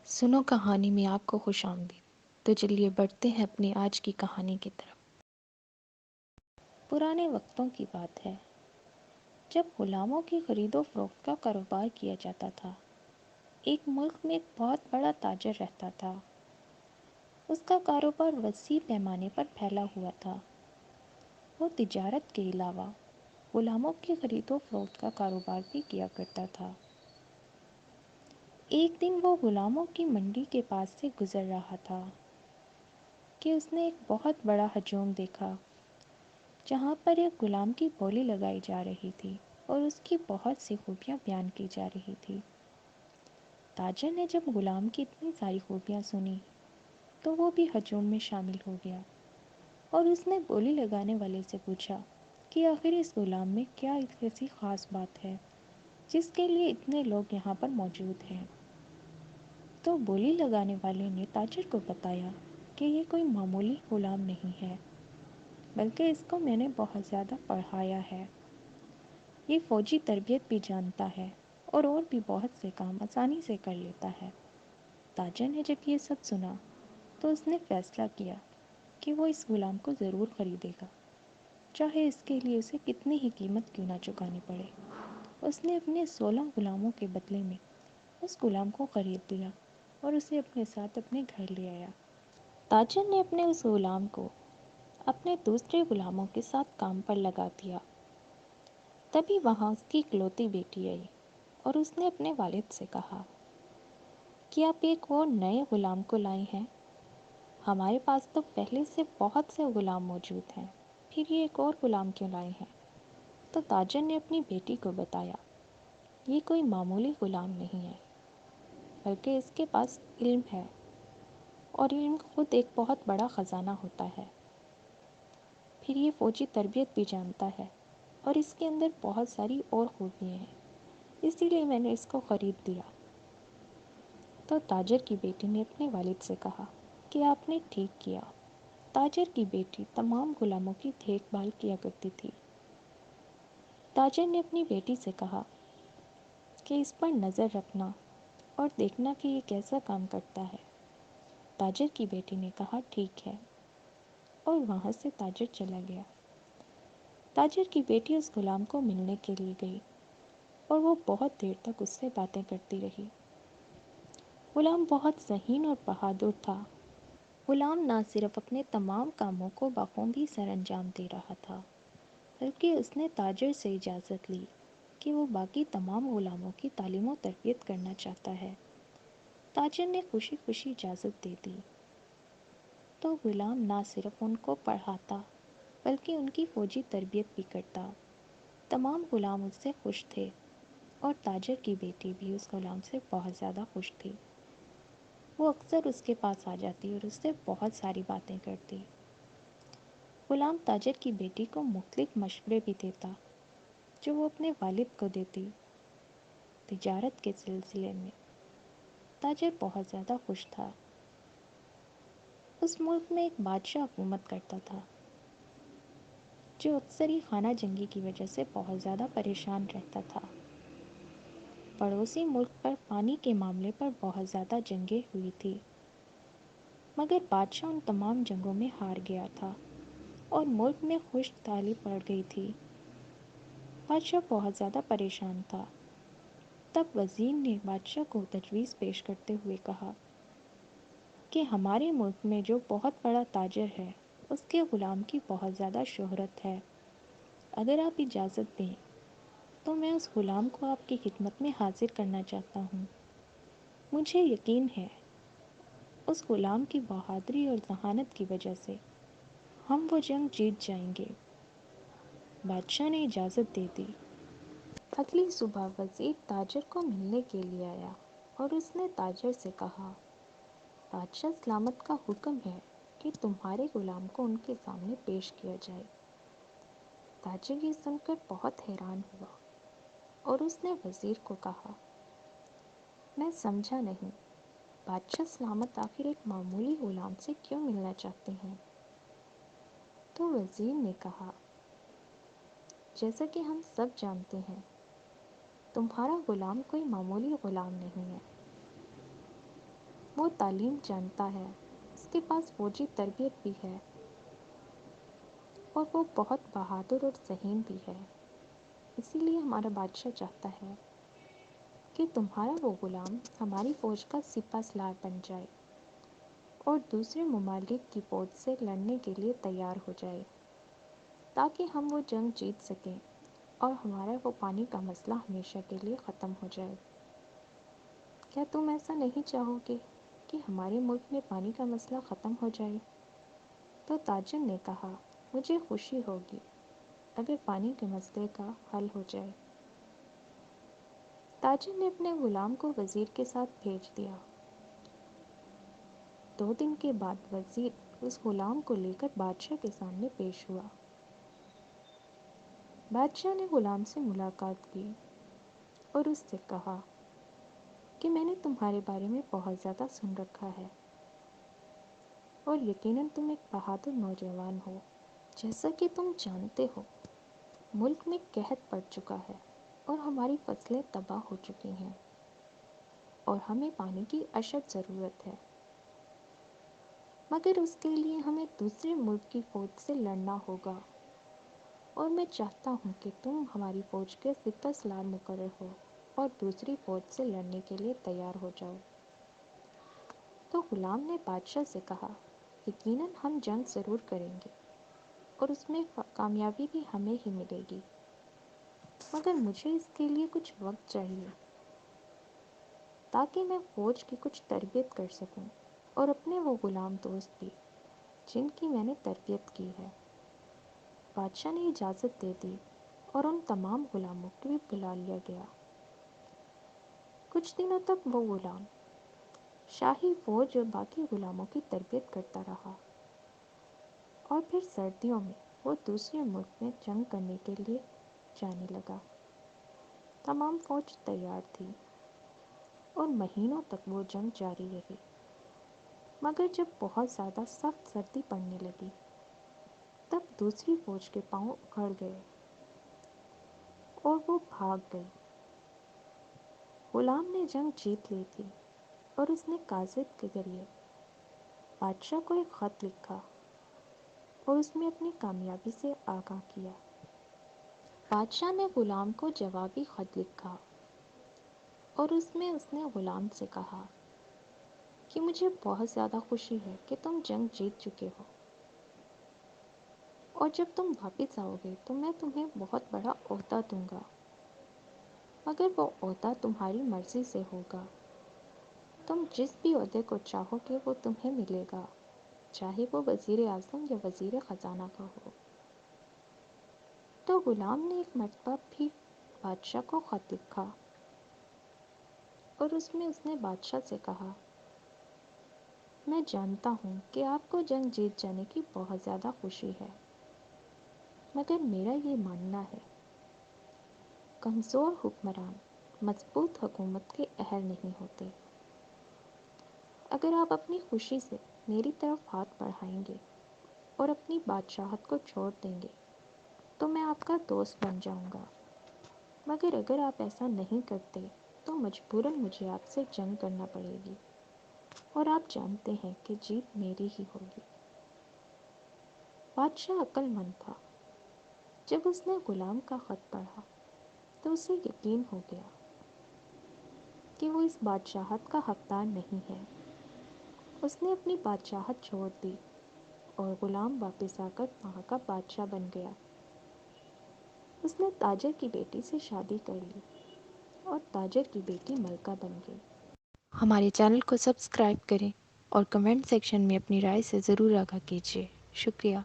سنو کہانی میں آپ کو خوش آمدید۔ تو چلیے بڑھتے ہیں اپنی آج کی کہانی کی طرف۔ پرانے وقتوں کی بات ہے جب غلاموں کی خرید و فروخت کا کاروبار کیا جاتا تھا۔ ایک ملک میں ایک بہت بڑا تاجر رہتا تھا۔ اس کا کاروبار وسیع پیمانے پر پھیلا ہوا تھا۔ وہ تجارت کے علاوہ غلاموں کی خرید و فروخت کا کاروبار بھی کیا کرتا تھا۔ ایک دن وہ غلاموں کی منڈی کے پاس سے گزر رہا تھا کہ اس نے ایک بہت بڑا ہجوم دیکھا جہاں پر ایک غلام کی بولی لگائی جا رہی تھی اور اس کی بہت سی خوبیاں بیان کی جا رہی تھی۔ تاجر نے جب غلام کی اتنی ساری خوبیاں سنی تو وہ بھی ہجوم میں شامل ہو گیا اور اس نے بولی لگانے والے سے پوچھا کہ آخر اس غلام میں کیا ایسی خاص بات ہے جس کے لیے اتنے لوگ یہاں پر موجود ہیں۔ تو بولی لگانے والے نے تاجر کو بتایا کہ یہ کوئی معمولی غلام نہیں ہے بلکہ اس کو میں نے بہت زیادہ پڑھایا ہے۔ یہ فوجی تربیت بھی جانتا ہے اور بھی بہت سے کام آسانی سے کر لیتا ہے۔ تاجر نے جب یہ سب سنا تو اس نے فیصلہ کیا کہ وہ اس غلام کو ضرور خریدے گا، چاہے اس کے لیے اسے کتنی ہی قیمت کیوں نہ چکانی پڑے۔ اس نے اپنے 16 غلاموں کے بدلے میں اس غلام کو خرید لیا اور اسے اپنے ساتھ اپنے گھر لے آیا۔ تاجر نے اپنے اس غلام کو اپنے دوسرے غلاموں کے ساتھ کام پر لگا دیا۔ تبھی وہاں اس کی اکلوتی بیٹی آئی اور اس نے اپنے والد سے کہا کہ آپ ایک اور نئے غلام کو لائے ہیں؟ ہمارے پاس تو پہلے سے بہت سے غلام موجود ہیں، پھر یہ ایک اور غلام کیوں لائے ہیں؟ تو تاجر نے اپنی بیٹی کو بتایا یہ کوئی معمولی غلام نہیں ہے بلکہ اس کے پاس علم ہے، اور علم خود ایک بہت بڑا خزانہ ہوتا ہے۔ پھر یہ فوجی تربیت بھی جانتا ہے اور اس کے اندر بہت ساری اور خوبیاں ہیں، اسی لیے میں نے اس کو خرید لیا۔ تو تاجر کی بیٹی نے اپنے والد سے کہا کہ آپ نے ٹھیک کیا۔ تاجر کی بیٹی تمام غلاموں کی دیکھ بھال کیا کرتی تھی۔ تاجر نے اپنی بیٹی سے کہا کہ اس پر نظر رکھنا اور دیکھنا کہ یہ کیسا کام کرتا ہے۔ تاجر کی بیٹی نے کہا ٹھیک ہے، اور وہاں سے تاجر چلا گیا۔ تاجر کی بیٹی اس غلام کو ملنے کے لیے گئی اور وہ بہت دیر تک اس سے باتیں کرتی رہی۔ غلام بہت ذہین اور بہادر تھا۔ غلام نہ صرف اپنے تمام کاموں کو بخوبی سر انجام دے رہا تھا بلکہ اس نے تاجر سے اجازت لی کہ وہ باقی تمام غلاموں کی تعلیم و تربیت کرنا چاہتا ہے۔ تاجر نے خوشی خوشی اجازت دے دی تو غلام نہ صرف ان کو پڑھاتا بلکہ ان کی فوجی تربیت بھی کرتا۔ تمام غلام اس سے خوش تھے اور تاجر کی بیٹی بھی اس غلام سے بہت زیادہ خوش تھی۔ وہ اکثر اس کے پاس آ جاتی اور اس سے بہت ساری باتیں کرتی۔ غلام تاجر کی بیٹی کو مختلف مشورے بھی دیتا جو وہ اپنے والد کو دیتی۔ تجارت کے سلسلے میں تاجر بہت زیادہ خوش تھا۔ اس ملک میں ایک بادشاہ حکومت کرتا تھا جو اکثر ہی خانہ جنگی کی وجہ سے بہت زیادہ پریشان رہتا تھا۔ پڑوسی ملک پر پانی کے معاملے پر بہت زیادہ جنگیں ہوئی تھی، مگر بادشاہ ان تمام جنگوں میں ہار گیا تھا اور ملک میں خشک سالی پڑ گئی تھی۔ بادشاہ بہت زیادہ پریشان تھا۔ تب وزیر نے بادشاہ کو تجویز پیش کرتے ہوئے کہا کہ ہمارے ملک میں جو بہت بڑا تاجر ہے اس کے غلام کی بہت زیادہ شہرت ہے۔ اگر آپ اجازت دیں تو میں اس غلام کو آپ کی خدمت میں حاضر کرنا چاہتا ہوں۔ مجھے یقین ہے اس غلام کی بہادری اور ذہانت کی وجہ سے ہم وہ جنگ جیت جائیں گے۔ بادشاہ نے اجازت دے دی۔ اگلی صبح وزیر تاجر کو ملنے کے لیے آیا اور اس نے تاجر سے کہا بادشاہ سلامت کا حکم ہے کہ تمہارے غلام کو ان کے سامنے پیش کیا جائے۔ تاجر یہ سن کر بہت حیران ہوا اور اس نے وزیر کو کہا میں سمجھا نہیں، بادشاہ سلامت آخر ایک معمولی غلام سے کیوں ملنا چاہتے ہیں؟ تو وزیر نے کہا جیسا کہ ہم سب جانتے ہیں تمہارا غلام کوئی معمولی غلام نہیں ہے۔ وہ تعلیم جانتا ہے، اس کے پاس فوجی تربیت بھی ہے، اور وہ بہت بہادر اور ذہین بھی ہے۔ اسی لیے ہمارا بادشاہ چاہتا ہے کہ تمہارا وہ غلام ہماری فوج کا سپہ سالار بن جائے اور دوسرے ممالک کی فوج سے لڑنے کے لیے تیار ہو جائے، تاکہ ہم وہ جنگ جیت سکیں اور ہمارا وہ پانی کا مسئلہ ہمیشہ کے لیے ختم ہو جائے۔ کیا تم ایسا نہیں چاہو گے کہ ہمارے ملک میں پانی کا مسئلہ ختم ہو جائے؟ تو تاجر نے کہا، مجھے خوشی ہوگی اگر پانی کے مسئلے کا حل ہو جائے۔ تاجر نے اپنے غلام کو وزیر کے ساتھ بھیج دیا۔ 2 دن کے بعد وزیر اس غلام کو لے کر بادشاہ کے سامنے پیش ہوا۔ بادشاہ نے غلام سے ملاقات کی اور اس سے کہا کہ میں نے تمہارے بارے میں بہت زیادہ سن رکھا ہے اور یقیناً تم ایک بہادر نوجوان ہو۔ جیسا کہ تم جانتے ہو، ملک میں قحط پڑ چکا ہے اور ہماری فصلیں تباہ ہو چکی ہیں اور ہمیں پانی کی اشد ضرورت ہے، مگر اس کے لیے ہمیں دوسرے ملک کی فوج سے لڑنا ہوگا، اور میں چاہتا ہوں کہ تم ہماری فوج کے سپہ سالار مقرر ہو اور دوسری فوج سے لڑنے کے لیے تیار ہو جاؤ۔ تو غلام نے بادشاہ سے کہا، یقیناً ہم جنگ ضرور کریں گے اور اس میں کامیابی بھی ہمیں ہی ملے گی، مگر مجھے اس کے لیے کچھ وقت چاہیے تاکہ میں فوج کی کچھ تربیت کر سکوں اور اپنے وہ غلام دوست بھی جن کی میں نے تربیت کی ہے۔ بادشاہ نے اجازت دے دی اور ان تمام غلاموں کو بھی بلا لیا گیا۔ کچھ دنوں تک وہ غلام شاہی فوج اور باقی غلاموں کی تربیت کرتا رہا، اور پھر سردیوں میں وہ دوسرے ملک میں جنگ کرنے کے لیے جانے لگا۔ تمام فوج تیار تھی اور مہینوں تک وہ جنگ جاری رہی، مگر جب بہت زیادہ سخت سردی پڑنے لگی تب دوسری فوج کے پاؤں اکھڑ گئے اور وہ بھاگ گئی۔ غلام نے جنگ جیت لی تھی اور اس نے کاتب کے ذریعے بادشاہ کو ایک خط لکھا اور اس میں اپنی کامیابی سے آگاہ کیا۔ بادشاہ نے غلام کو جوابی خط لکھا اور اس میں اس نے غلام سے کہا کہ مجھے بہت زیادہ خوشی ہے کہ تم جنگ جیت چکے ہو، اور جب تم واپس آؤ گے تو میں تمہیں بہت بڑا عہدہ دوں گا، مگر وہ عہدہ تمہاری مرضی سے ہوگا۔ تم جس بھی عہدے کو چاہو گے وہ تمہیں ملے گا، چاہے وہ وزیر اعظم یا وزیر خزانہ کا ہو۔ تو غلام نے ایک مرتبہ بھی بادشاہ کو خط لکھا اور اس میں اس نے بادشاہ سے کہا، میں جانتا ہوں کہ آپ کو جنگ جیت جانے کی بہت زیادہ خوشی ہے، مگر میرا یہ ماننا ہے، کمزور حکمران مضبوط حکومت کے اہل نہیں ہوتے۔ اگر آپ اپنی خوشی سے میری طرف ہاتھ بڑھائیں گے اور اپنی بادشاہت کو چھوڑ دیں گے تو میں آپ کا دوست بن جاؤں گا، مگر اگر آپ ایسا نہیں کرتے تو مجبوراً مجھے آپ سے جنگ کرنا پڑے گی، اور آپ جانتے ہیں کہ جیت میری ہی ہوگی۔ بادشاہ عقل مند تھا۔ جب اس نے غلام کا خط پڑھا تو اسے یقین ہو گیا کہ وہ اس بادشاہت کا حقدار نہیں ہے۔ اس نے اپنی بادشاہت چھوڑ دی اور غلام واپس آ کر وہاں کا بادشاہ بن گیا۔ اس نے تاجر کی بیٹی سے شادی کر لی اور تاجر کی بیٹی ملکہ بن گئی۔ ہمارے چینل کو سبسکرائب کریں اور کمنٹ سیکشن میں اپنی رائے سے ضرور آگاہ کیجیے۔ شکریہ۔